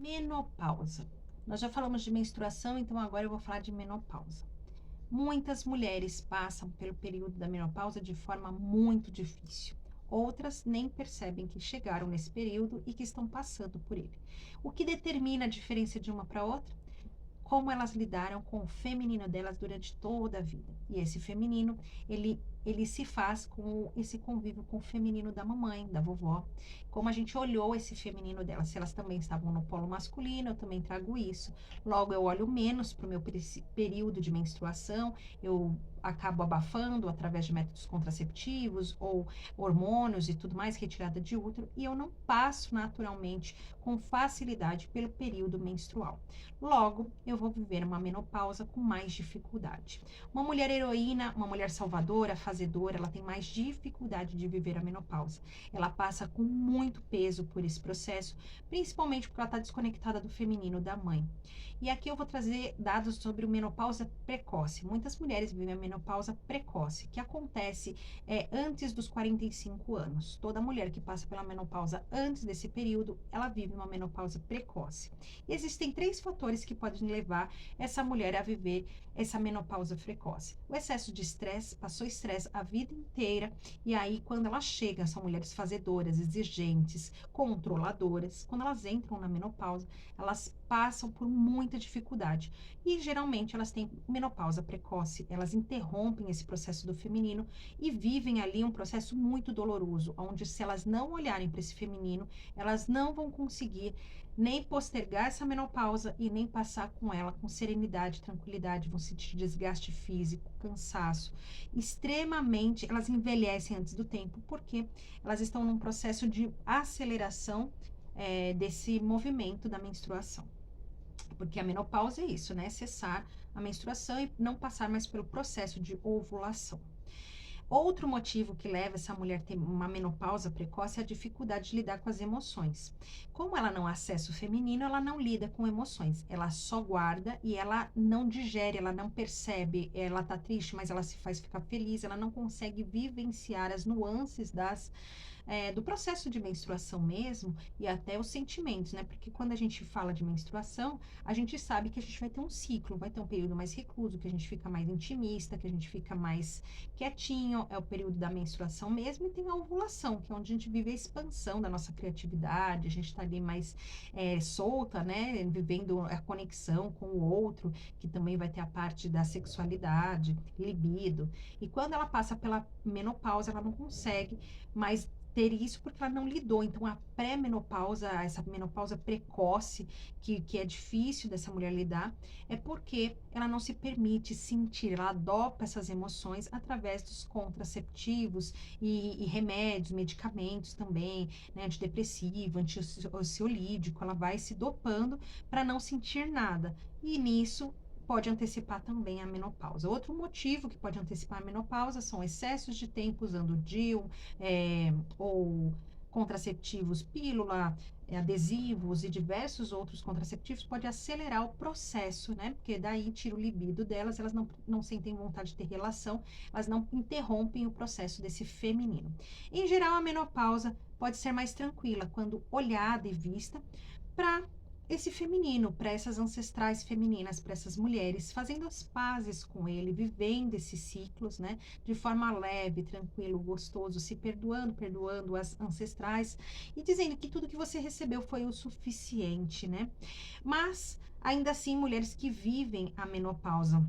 Menopausa. Nós já falamos de menstruação, então agora eu vou falar de menopausa. Muitas mulheres passam pelo período da menopausa de forma muito difícil. Outras nem percebem que chegaram nesse período e que estão passando por ele. O que determina a diferença de uma para outra? Como elas lidaram com o feminino delas durante toda a vida. E esse feminino, ele se faz com esse convívio com o feminino da mamãe, da vovó. Como a gente olhou esse feminino delas, se elas também estavam no polo masculino, eu também trago isso. Logo, eu olho menos para o meu período de menstruação, eu acabo abafando através de métodos contraceptivos ou hormônios e tudo mais, retirada de útero, e eu não passo naturalmente com facilidade pelo período menstrual. Logo, eu vou viver uma menopausa com mais dificuldade. Uma mulher heroína, uma mulher salvadora, fazedora, ela tem mais dificuldade de viver a menopausa. Ela passa com muito peso por esse processo, principalmente porque ela está desconectada do feminino da mãe. E aqui eu vou trazer dados sobre a menopausa precoce. Muitas mulheres vivem a menopausa precoce, que acontece antes dos 45 anos. Toda mulher que passa pela menopausa antes desse período, ela vive uma menopausa precoce. E existem três fatores que podem levar essa mulher a viver essa menopausa precoce. O excesso de estresse, passou estresse a vida inteira, e aí quando elas chegam, são mulheres fazedoras, exigentes, controladoras, quando elas entram na menopausa, elas passam por muita dificuldade. E geralmente elas têm menopausa precoce, elas interrompem esse processo do feminino e vivem ali um processo muito doloroso, onde se elas não olharem para esse feminino, elas não vão conseguir nem postergar essa menopausa e nem passar com ela com serenidade, tranquilidade, vão sentir desgaste físico, cansaço. Extremamente, elas envelhecem antes do tempo, porque elas estão num processo de aceleração desse movimento da menstruação. Porque a menopausa é isso, né? Cessar a menstruação e não passar mais pelo processo de ovulação. Outro motivo que leva essa mulher a ter uma menopausa precoce é a dificuldade de lidar com as emoções. Como ela não acessa o feminino, ela não lida com emoções. Ela só guarda e ela não digere, ela não percebe. Ela tá triste, mas ela se faz ficar feliz. Ela não consegue vivenciar as nuances do processo de menstruação mesmo e até os sentimentos, né? Porque quando a gente fala de menstruação, a gente sabe que a gente vai ter um ciclo, vai ter um período mais recluso, que a gente fica mais intimista, que a gente fica mais quietinho, é o período da menstruação mesmo, e tem a ovulação, que é onde a gente vive a expansão da nossa criatividade, a gente está ali mais solta, né? Vivendo a conexão com o outro, que também vai ter a parte da sexualidade, libido. E quando ela passa pela menopausa, ela não consegue mais ter isso porque ela não lidou. Então, a pré-menopausa, essa menopausa precoce, que é difícil dessa mulher lidar, é porque ela não se permite sentir, ela adopa essas emoções através dos contraceptivos e remédios, medicamentos também, né, antidepressivo, ansiolítico, ela vai se dopando para não sentir nada. E nisso pode antecipar também a menopausa. Outro motivo que pode antecipar a menopausa são excessos de tempo usando DIU, ou contraceptivos, pílula, adesivos e diversos outros contraceptivos, pode acelerar o processo, né? Porque daí tira o libido delas, elas não sentem vontade de ter relação, elas não interrompem o processo desse feminino. Em geral, a menopausa pode ser mais tranquila quando olhada e vista para esse feminino, para essas ancestrais femininas, para essas mulheres, fazendo as pazes com ele, vivendo esses ciclos, né, de forma leve, tranquilo, gostoso, se perdoando, perdoando as ancestrais e dizendo que tudo que você recebeu foi o suficiente, né? Mas, ainda assim, mulheres que vivem a menopausa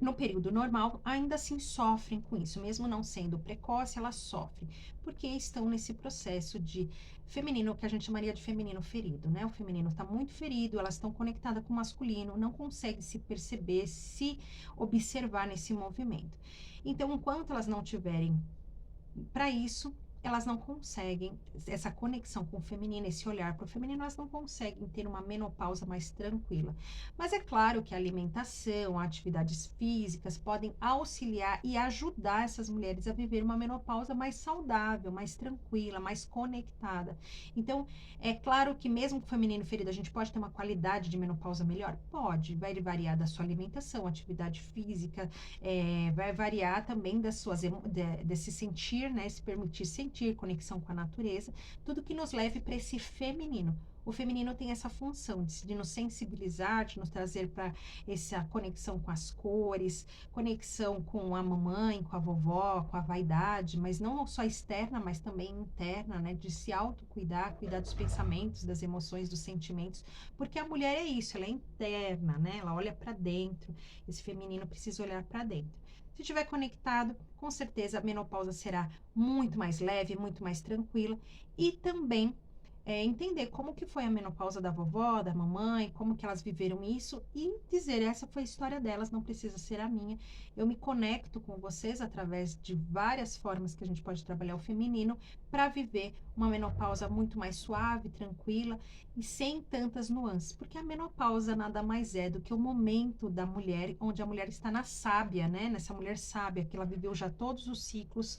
no período normal, ainda assim sofrem com isso, mesmo não sendo precoce, elas sofrem, porque estão nesse processo de feminino, que a gente chamaria de feminino ferido, né? O feminino está muito ferido, elas estão conectadas com o masculino, não conseguem se perceber, se observar nesse movimento. Então, enquanto elas não tiverem para isso, elas não conseguem, essa conexão com o feminino, esse olhar para o feminino, elas não conseguem ter uma menopausa mais tranquila. Mas é claro que a alimentação, atividades físicas podem auxiliar e ajudar essas mulheres a viver uma menopausa mais saudável, mais tranquila, mais conectada. Então, é claro que mesmo com o feminino ferido, a gente pode ter uma qualidade de menopausa melhor? Pode, vai variar da sua alimentação, atividade física, vai variar também das suas, desse sentir, né? Se permitir sentir, conexão com a natureza, tudo que nos leve para esse feminino. o feminino tem essa função de nos sensibilizar, de nos trazer para essa conexão com as cores, conexão com a mamãe, com a vovó, com a vaidade, mas não só externa, mas também interna, né? De se autocuidar, cuidar dos pensamentos, das emoções, dos sentimentos, porque a mulher é isso, ela é interna, né? Ela olha para dentro, esse feminino precisa olhar para dentro. Se estiver conectado, com certeza a menopausa será muito mais leve, muito mais tranquila e também entender como que foi a menopausa da vovó, da mamãe, como que elas viveram isso e dizer, essa foi a história delas, não precisa ser a minha. Eu me conecto com vocês através de várias formas que a gente pode trabalhar o feminino para viver uma menopausa muito mais suave, tranquila e sem tantas nuances, porque a menopausa nada mais é do que o momento da mulher, onde a mulher está na sábia, né? Nessa mulher sábia, que ela viveu já todos os ciclos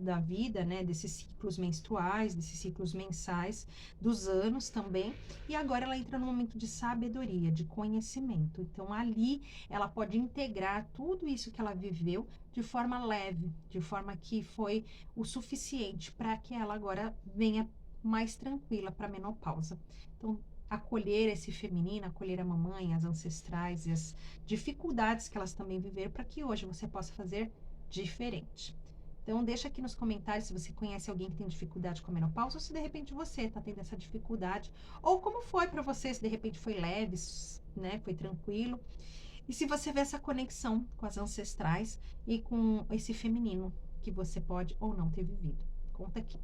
da vida, né? Desses ciclos menstruais, desses ciclos mensais, dos anos também, e agora ela entra no momento de sabedoria, de conhecimento. Então ali ela pode integrar tudo isso que ela viveu de forma leve, de forma que foi o suficiente para que ela agora venha mais tranquila para a menopausa. Então, acolher esse feminino, acolher a mamãe, as ancestrais e as dificuldades que elas também viveram, para que hoje você possa fazer diferente. Então, deixa aqui nos comentários se você conhece alguém que tem dificuldade com a menopausa ou se de repente você está tendo essa dificuldade, ou como foi para você, se de repente foi leve, né, foi tranquilo. E se você vê essa conexão com as ancestrais e com esse feminino que você pode ou não ter vivido. Conta aqui.